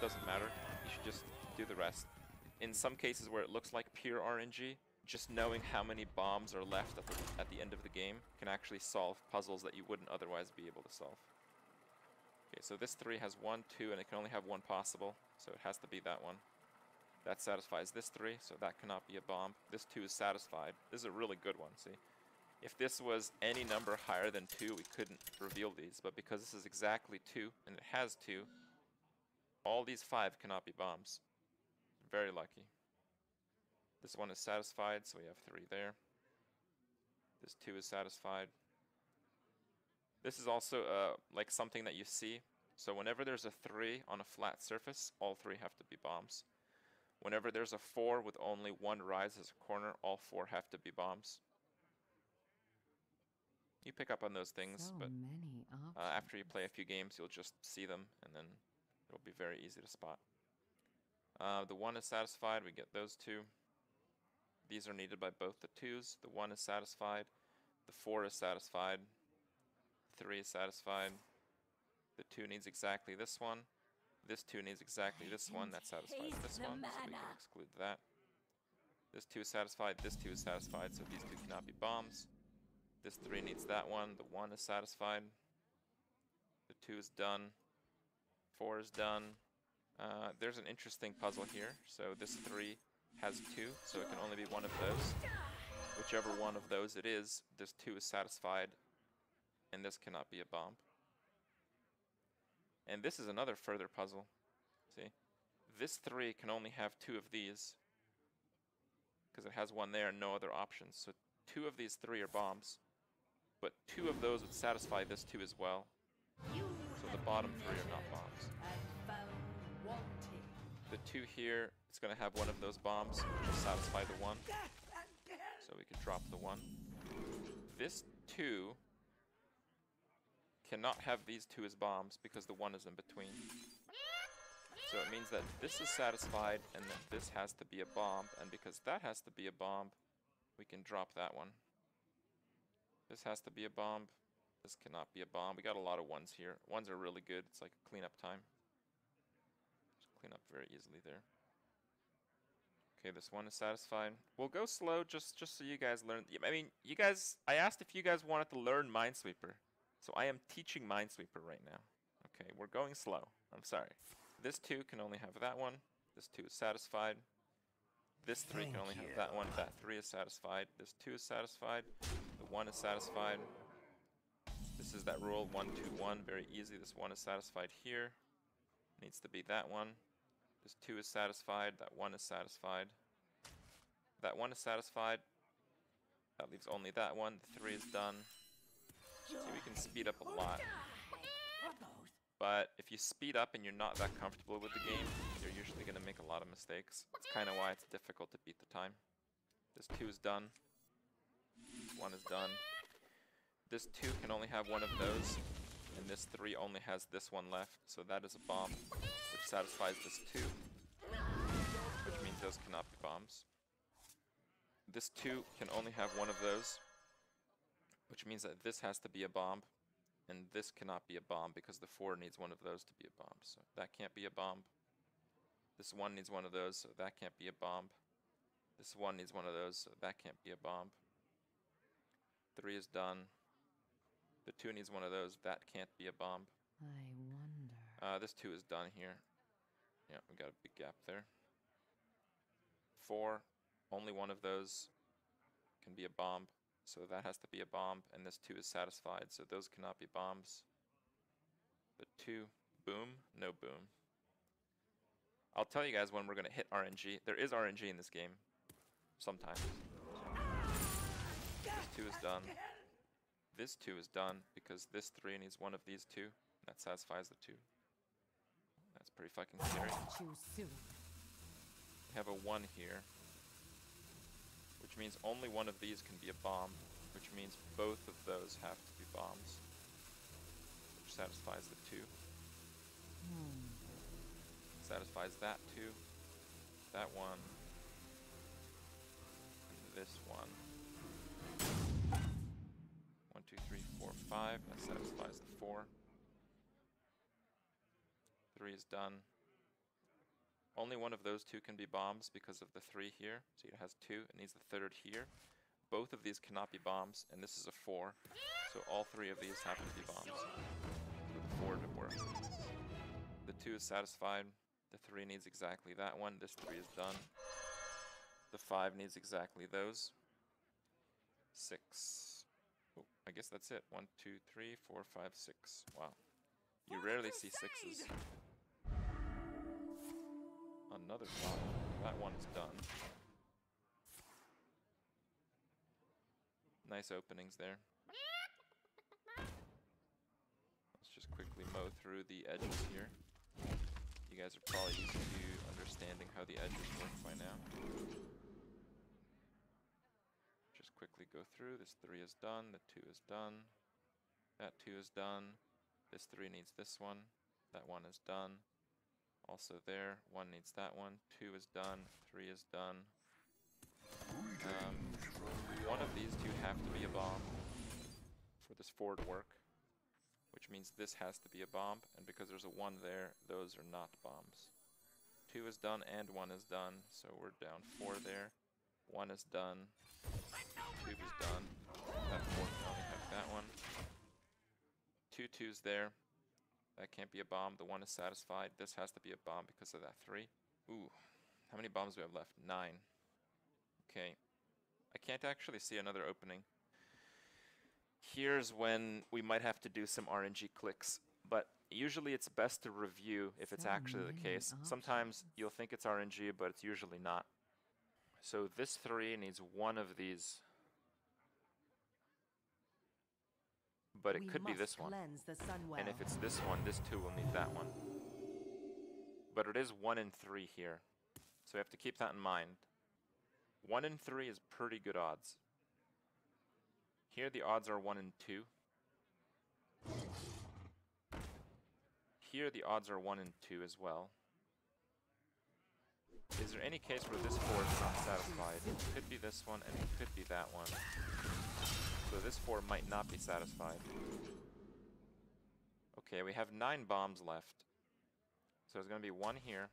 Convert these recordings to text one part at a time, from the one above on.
doesn't matter. You should just do the rest. In some cases where it looks like pure RNG, just knowing how many bombs are left at the end of the game can actually solve puzzles that you wouldn't otherwise be able to solve. Okay, so this 3 has 1, 2, and it can only have one possible, so it has to be that one. That satisfies this 3, so that cannot be a bomb. This 2 is satisfied. This is a really good one, see? If this was any number higher than 2, we couldn't reveal these, but because this is exactly 2, and it has 2, all these 5 cannot be bombs. Very lucky. This one is satisfied, so we have 3 there. This 2 is satisfied. This is also like something that you see. So whenever there's a 3 on a flat surface, all 3 have to be bombs. Whenever there's a 4 with only one rise as a corner, all 4 have to be bombs. You pick up on those things, So but many after you play a few games, you'll just see them, and then it'll be very easy to spot. The 1 is satisfied, we get those 2. These are needed by both the 2s. The 1 is satisfied. The 4 is satisfied. 3 is satisfied. The 2 needs exactly this one. This 2 needs exactly this one. That satisfies this one, so we can exclude that. This 2 is satisfied. This 2 is satisfied, so these 2 cannot be bombs. This 3 needs that one. The 1 is satisfied. The 2 is done. 4 is done. There's an interesting puzzle here. So this 3 has 2, so it can only be one of those. Whichever one of those it is, this 2 is satisfied, and this cannot be a bomb. And this is another further puzzle. See? This 3 can only have 2 of these, because it has one there and no other options. So 2 of these 3 are bombs, but 2 of those would satisfy this 2 as well. So the bottom 3 are not bombs. The 2 here, it's going to have one of those bombs, which will satisfy the 1. So we could drop the 1. This 2 cannot have these 2 as bombs because the 1 is in between. So it means that this is satisfied and that this has to be a bomb, and because that has to be a bomb, we can drop that one. This has to be a bomb. This cannot be a bomb. We got a lot of 1s here. 1s are really good. It's like a cleanup time. Just clean up very easily there. Okay, this 1 is satisfied. We'll go slow just so you guys learn. I mean, you guys, I asked if you guys wanted to learn Minesweeper. So I am teaching Minesweeper right now. Okay, we're going slow. I'm sorry. This 2 can only have that one. This 2 is satisfied. This 3 can only have that one. That 3 is satisfied. This 2 is satisfied. The 1 is satisfied. This is that rule, 1, 2, 1. Very easy. This 1 is satisfied here. Needs to be that one. This 2 is satisfied. That 1 is satisfied. That 1 is satisfied. That leaves only that one. The 3 is done. See, we can speed up a lot. But if you speed up and you're not that comfortable with the game, you're usually going to make a lot of mistakes. That's kind of why it's difficult to beat the time. This 2 is done. This 1 is done. This 2 can only have one of those, and this 3 only has this one left, so that is a bomb, which satisfies this 2, which means those cannot be bombs. This 2 can only have one of those, which means that this has to be a bomb, and this cannot be a bomb because the 4 needs one of those to be a bomb, so that can't be a bomb. This 1 needs one of those, so that can't be a bomb. This 1 needs one of those, so that can't be a bomb. 3 is done. The 2 needs one of those, that can't be a bomb. I wonder. This 2 is done here. Yeah, we got a big gap there. 4, only one of those can be a bomb, so that has to be a bomb, and this 2 is satisfied, so those cannot be bombs. The 2, boom, no boom. I'll tell you guys when we're going to hit RNG. There is RNG in this game, sometimes. This 2 is done. This 2 is done because this 3 needs one of these 2. That satisfies the 2. That's pretty fucking scary. We have a 1 here, which means only one of these can be a bomb, which means both of those have to be bombs, which satisfies the 2. Satisfies that 2, that 1, and this 1. 1, 2, 3, 4, 5. That satisfies the 4. 3 is done. Only one of those two can be bombs because of the 3 here. See, it has 2. It needs the 3rd here. Both of these cannot be bombs, and this is a 4. So all 3 of these have to be bombs for the 4 to work. The 2 is satisfied. The 3 needs exactly that one. This 3 is done. The 5 needs exactly those. 6. Oh, I guess that's it. 1, 2, 3, 4, 5, 6. Wow. You rarely see 6s. Another bomb. That one is done. Nice openings there. Let's just quickly mow through the edges here. You guys are probably used to understanding how the edges work by now. Just quickly go through. This 3 is done. The 2 is done. That 2 is done. This 3 needs this one. That 1 is done. Also there. 1 needs that one. 2 is done. 3 is done. One of these 2 have to be a bomb for this 4 to work, which means this has to be a bomb, and because there's a 1 there, those are not bombs. 2 is done and 1 is done, so we're down 4 there. 1 is done. 2 is done. That 4 can only have that one. 2 2s there. That can't be a bomb. The 1 is satisfied. This has to be a bomb because of that 3. Ooh, how many bombs do we have left? 9. Okay. I can't actually see another opening. Here's when we might have to do some RNG clicks, but usually it's best to review if it's actually the case. Sometimes you'll think it's RNG, but it's usually not. So this 3 needs one of these. But it could be this one. And if it's this one, this 2 will need that one. But it is 1 in 3 here. So we have to keep that in mind. 1 in 3 is pretty good odds. Here the odds are 1 in 2. Here the odds are 1 in 2 as well. Is there any case where this 4 is not satisfied? It could be this one and it could be that one. So this 4 might not be satisfied. Okay, we have 9 bombs left. So there's going to be 1 here.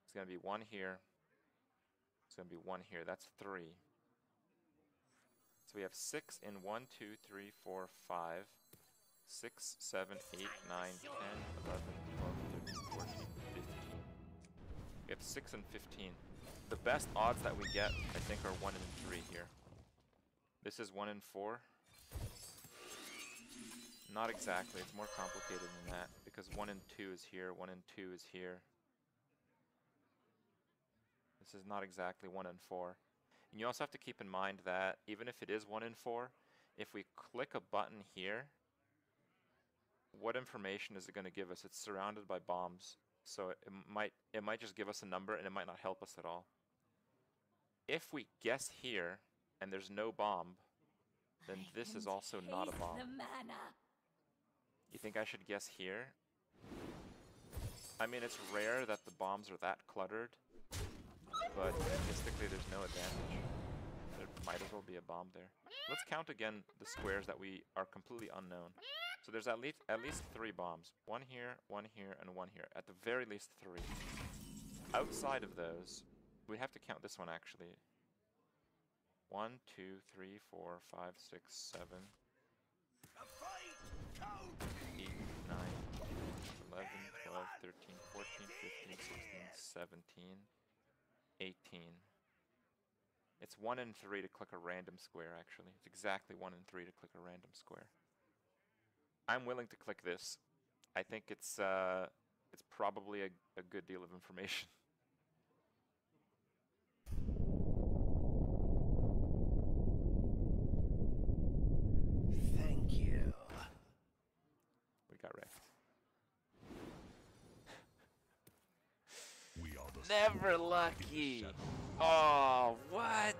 It's going to be 1 here. It's going to be 1 here. That's 3. So we have 6 in 1, 2, 3, 4, 5, 6, 7, 8, 9, 10, 11, 12, 13, 14, 15. We have 6 and 15. The best odds that we get, I think, are 1 in 3 here. This is 1 in 4. Not exactly. It's more complicated than that because 1 in 2 is here, 1 in 2 is here. This is not exactly 1 in 4. And you also have to keep in mind that even if it is 1 in 4, if we click a button here, what information is it going to give us? It's surrounded by bombs, so it might just give us a number and it might not help us at all. If we guess here and there's no bomb, then this is also not a bomb. You think I should guess here? I mean, it's rare that the bombs are that cluttered, but statistically there's no advantage. There might as well be a bomb there. Let's count again the squares that we are completely unknown. So there's at least 3 bombs. 1 here, 1 here, and 1 here. At the very least 3. Outside of those, we have to count this one actually. 1, 2, 3, 4, 5, 6, 7, 8, 9, 11, 12, 13, 14, 15, 16, 17, 18. It's 1 in 3 to click a random square, actually. It's exactly 1 in 3 to click a random square. I'm willing to click this. I think it's probably a good deal of information. Thank you. We got wrecked. We are the Never lucky. Oh, what?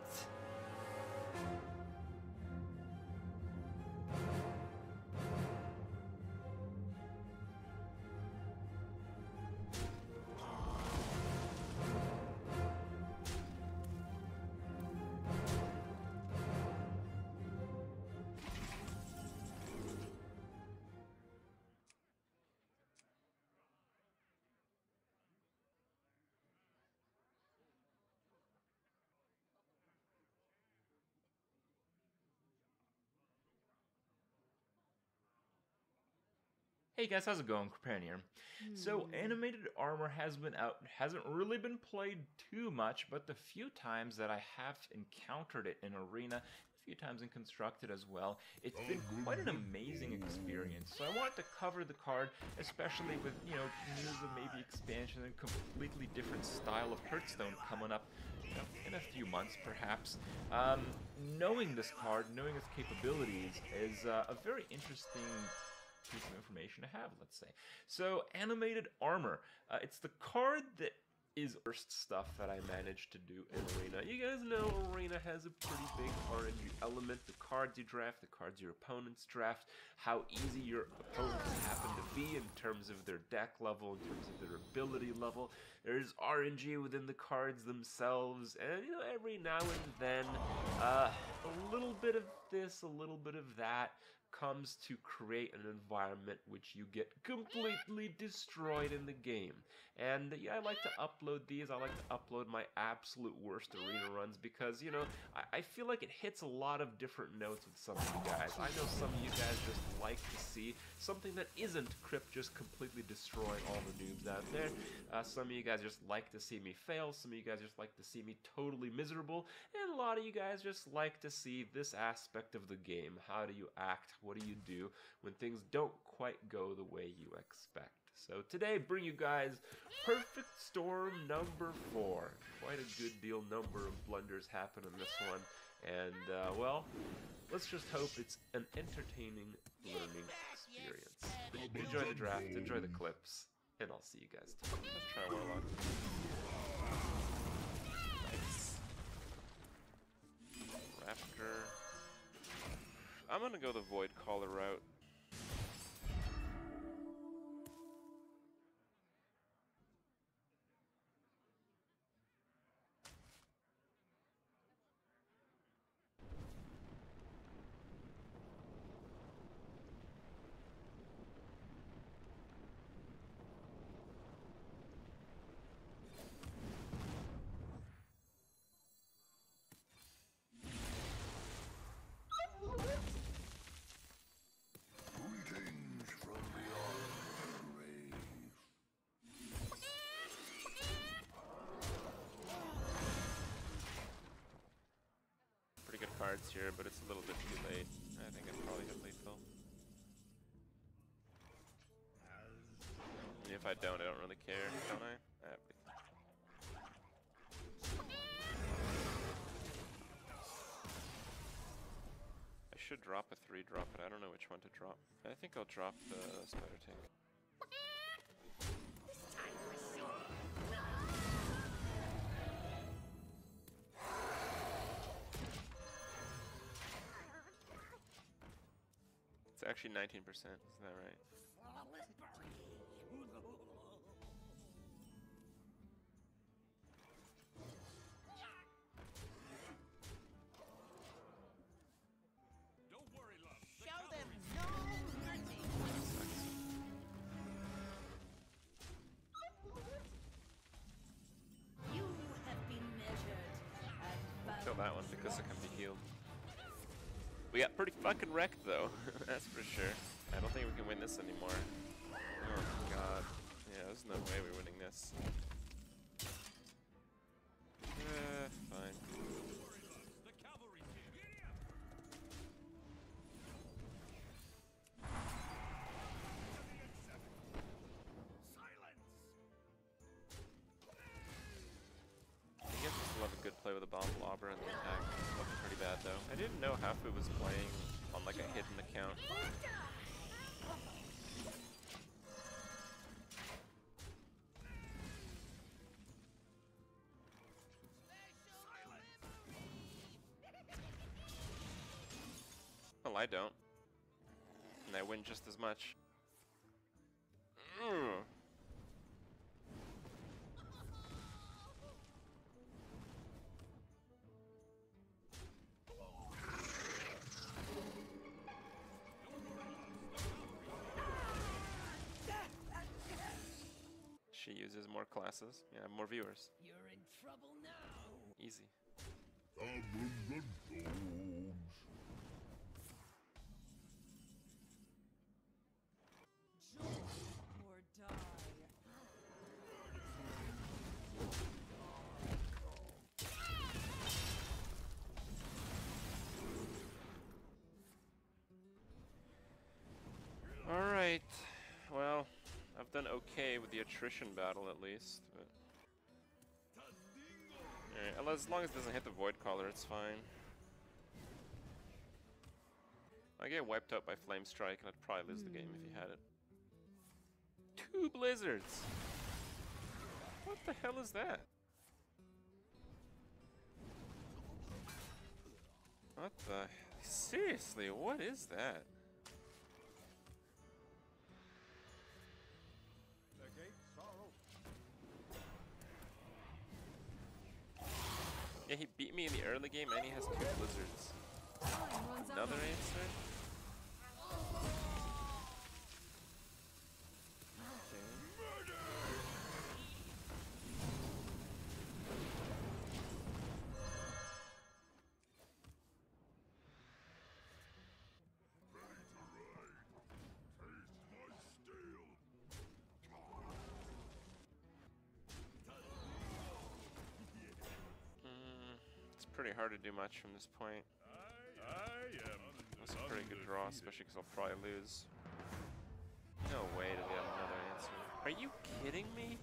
Hey guys, how's it going? Kripan here. So, animated armor has been out, hasn't really been played too much, but the few times that I have encountered it in Arena, a few times in Constructed as well, it's been quite an amazing experience. So I wanted to cover the card, especially with, you know, news of maybe expansion and completely different style of Hearthstone coming up, you know, in a few months perhaps. Knowing this card, knowing its capabilities is a very interesting piece of information to have, let's say. So, animated armor. It's the card that is first stuff that I managed to do in Arena. You guys know Arena has a pretty big RNG element. The cards you draft, the cards your opponents draft, how easy your opponents happen to be in terms of their deck level, in terms of their ability level. There's RNG within the cards themselves, and you know, every now and then, a little bit of this, a little bit of that comes to create an environment which you get completely destroyed in the game. And yeah, I like to upload these. I like to upload my absolute worst Arena runs because, you know, I feel like it hits a lot of different notes with some of you guys. I know some of you guys just like to see something that isn't Crypt just completely destroying all the noobs out there. Some of you guys just like to see me fail. Some of you guys just like to see me totally miserable. And a lot of you guys just like to see this aspect of the game. How do you act? What do you do when things don't quite go the way you expect? So today, bring you guys Perfect Storm number 4. Quite a good deal number of blunders happen in this one. And, well, let's just hope it's an entertaining learning experience. Enjoy the draft, enjoy the clips, and I'll see you guys tomorrow. Let's try Warlock. Nice. Raptor. I'm gonna go the Void Caller route. Cards here, but it's a little bit too late. I think I probably hit lethal. If I don't really care, don't I? I should drop a 3-drop, but I don't know which one to drop. I think I'll drop the Spider Tank. It's actually 19%, isn't that right? Don't worry, love. Show them no mercy. You have been measured. Kill that one because it can be healed. We got pretty fucking wrecked though, that's for sure. I don't think we can win this anymore. Oh god. Yeah, there's no way we're winning this. Fine. I guess we still have a good play with a bomb blobber and the attack. Looking pretty bad though. I didn't know Hafu was playing on like a hidden account. Well, I don't. And I win just as much. She uses more classes. Yeah, more viewers. You're in trouble now. Easy. okay with the attrition battle at least. But... Alright, as long as it doesn't hit the Void Caller, it's fine. I get wiped out by Flame Strike, and I'd probably lose the game if he had it. 2 blizzards! What the hell is that? What the... Seriously, what is that? Yeah, he beat me in the early game and he has 2 blizzards. Another answer? Pretty hard to do much from this point. That's a pretty good draw, especially because I'll probably lose. No way do we have another answer. Are you kidding me?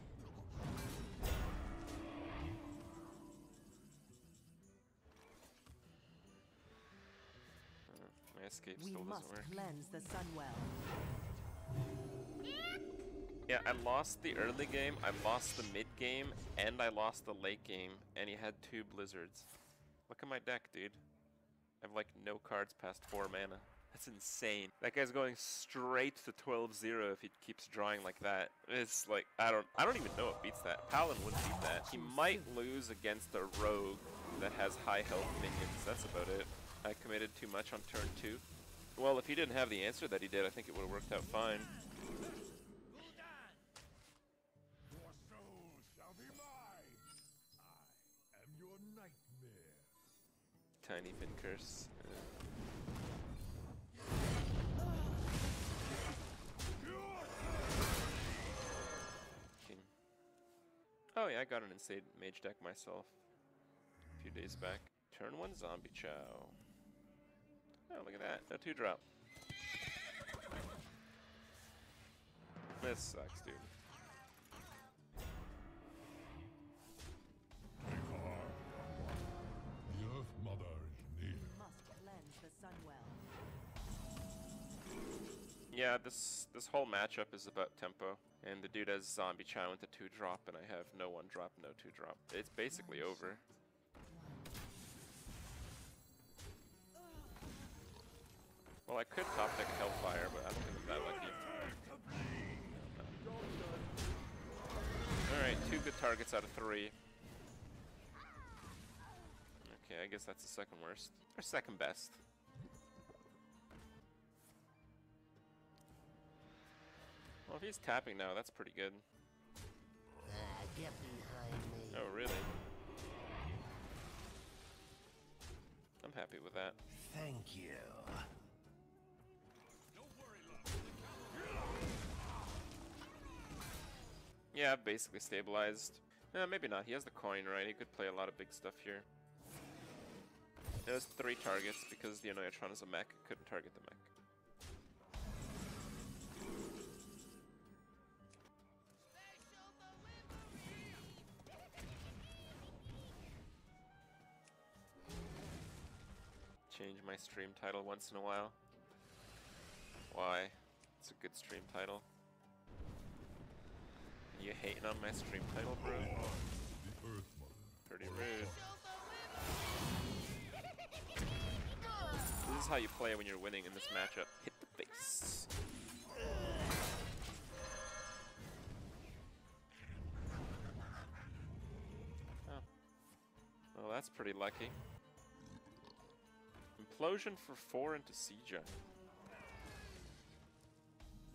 My escape still doesn't work. Cleanse the Sunwell. Yeah, I lost the early game, I lost the mid game, and I lost the late game, and he had 2 blizzards. Look at my deck, dude. I have like no cards past 4 mana. That's insane. That guy's going straight to 12-0 if he keeps drawing like that. It's like, I don't even know what beats that. Paladin wouldn't beat that. He might lose against a rogue that has high health minions. That's about it. I committed too much on turn 2. Well, if he didn't have the answer that he did, I think it would have worked out fine. Your soul shall be mine. I am your nightmare. Tiny Fin Curse. Oh yeah, I got an insane mage deck myself a few days back. Turn 1 Zombie Chow. Oh, look at that. No 2-drop. This sucks, dude. The Earth Mother is near. Must cleanse the Sunwell. Yeah, this whole matchup is about tempo. And the dude has Zombie Chow into 2-drop, and I have no 1-drop, no 2-drop. It's basically over. Well, I could top deck Hellfire, but I don't think I'm that lucky. Alright, 2 good targets out of 3. Okay, I guess that's the second worst. Or second best. Well, if he's tapping now, that's pretty good. Get behind me. Oh, really? I'm happy with that. Thank you. Yeah, basically stabilized. Maybe not. He has the coin, right? He could play a lot of big stuff here. There's 3 targets because the Neutron is a mech. Couldn't target the mech. Change my stream title once in a while. Why? It's a good stream title. You hating on my stream title, bro? The Earth Mother. Pretty rude. This is how you play when you're winning in this matchup. Hit the face. Oh. Well, that's pretty lucky. Implosion for 4 into Siege.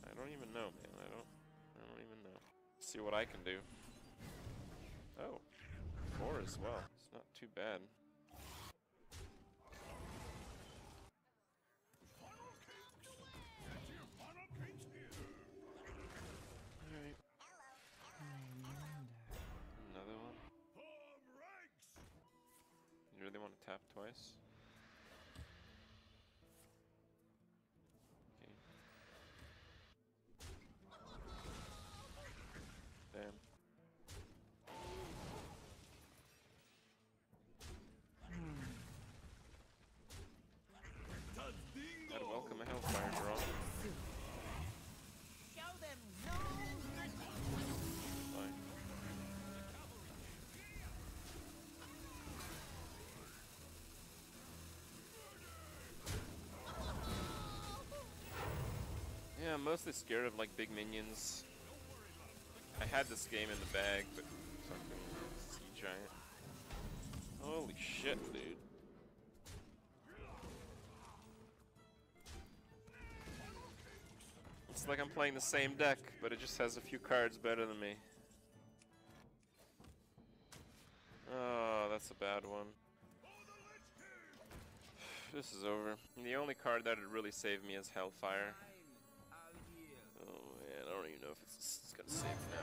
I don't even know, man. I don't even know. See what I can do. Oh, 4 as well. It's not too bad. Alright. Another one. You really want to tap twice? I'm mostly scared of like big minions. I had this game in the bag, but fucking sea giant. Holy shit, dude. It's like I'm playing the same deck, but it just has a few cards better than me. Oh, that's a bad one. This is over. And the only card that would really save me is Hellfire. Oh man, I don't even know if it's gonna save me now.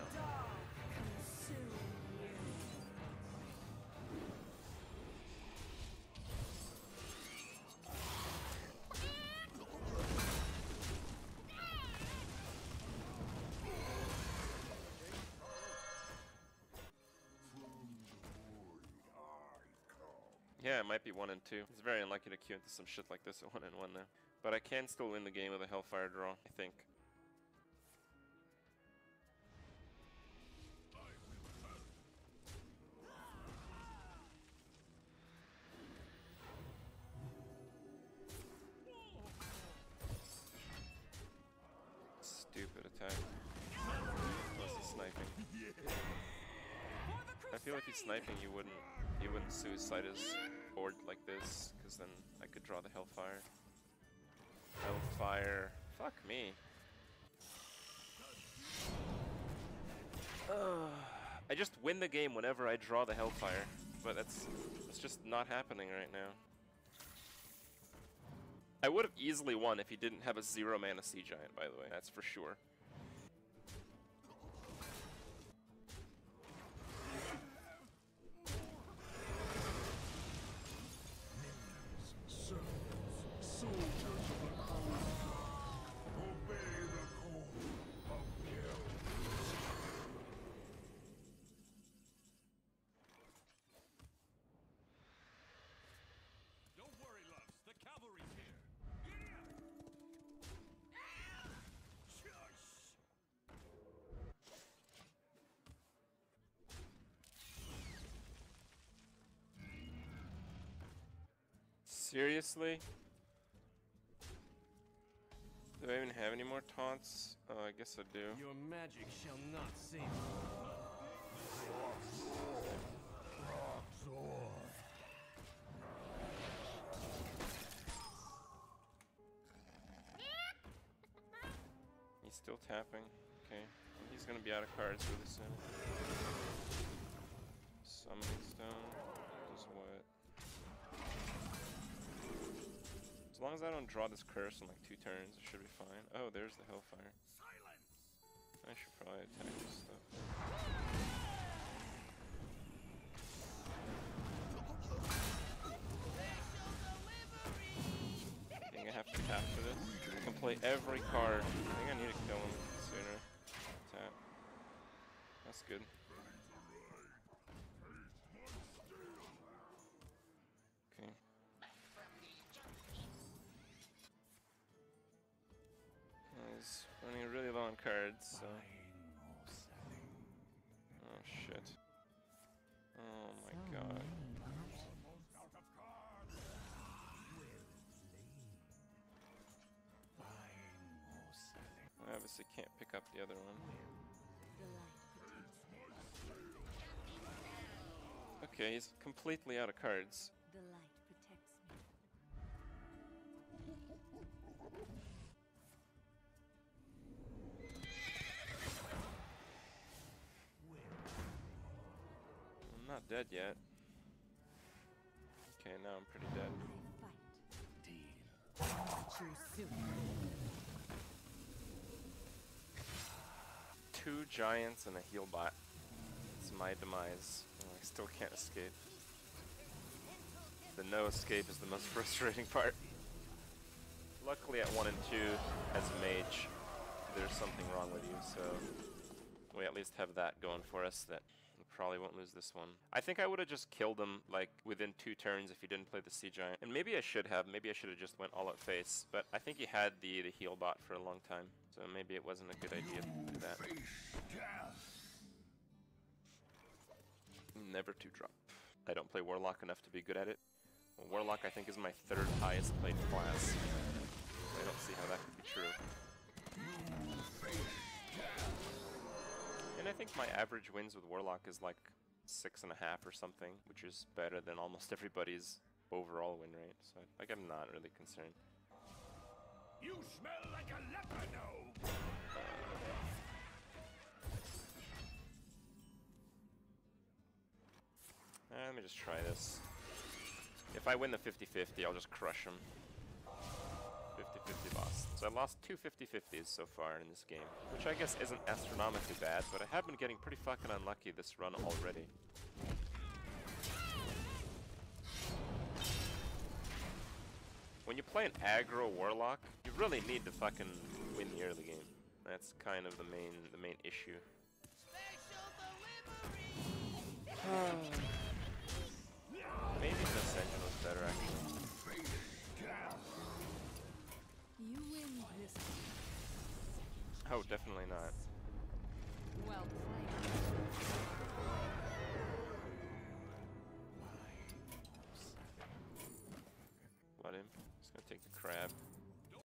Yeah, it might be 1 and 2. It's very unlucky to queue into some shit like this at 1 and 1 now. But I can still win the game with a Hellfire draw, I think. Stupid attack. Plus he's sniping. I feel like he's sniping, he wouldn't suicide his board like this, because then I could draw the Hellfire. Hellfire. Fuck me. I just win the game whenever I draw the Hellfire, but that's just not happening right now. I would have easily won if he didn't have a 0 mana Sea Giant, by the way, that's for sure. Seriously? Do I even have any more taunts? Oh, I guess I do. Your magic shall not save you. He's still tapping. Okay. He's gonna be out of cards really soon. Summoning Stone. Does what? As long as I don't draw this curse in like 2 turns, it should be fine. Oh, there's the Hellfire. I should probably attack this stuff. I think I have to tap for this. I can play every card. I think I need to kill him sooner. Tap. That's good. Okay. He's running really low on cards, so. Oh shit. Oh my god. I obviously can't pick up the other one. Okay, he's completely out of cards. The light protects me. I'm not dead yet. Okay, now I'm pretty dead. I fight. True soon. 2 giants and a heal bot. It's my demise. I still can't escape. The no escape is the most frustrating part. Luckily at 1 and 2, as a mage, there's something wrong with you, so we at least have that going for us, that we probably won't lose this one. I think I would have just killed him like within 2 turns if he didn't play the Sea Giant. And maybe I should have just went all out face, but I think he had the heal bot for a long time, so maybe it wasn't a good idea to do that. Never to drop. I don't play Warlock enough to be good at it. Well, Warlock I think is my 3rd highest played class. I don't see how that could be true. And I think my average wins with Warlock is like 6.5 or something, which is better than almost everybody's overall win rate. So like I'm not really concerned. You smell like a leper gnome. Let me just try this. If I win the 50-50, I'll just crush him. 50-50 loss. So I lost two 50-50s so far in this game, which I guess isn't astronomically bad, but I have been getting pretty fucking unlucky this run already. When you play an aggro Warlock, you really need to fucking win the early game. That's kind of the main issue. Maybe the Sentinel is better actually. You win this. Oh, definitely not. Well played. Let him. Just gonna take the crab.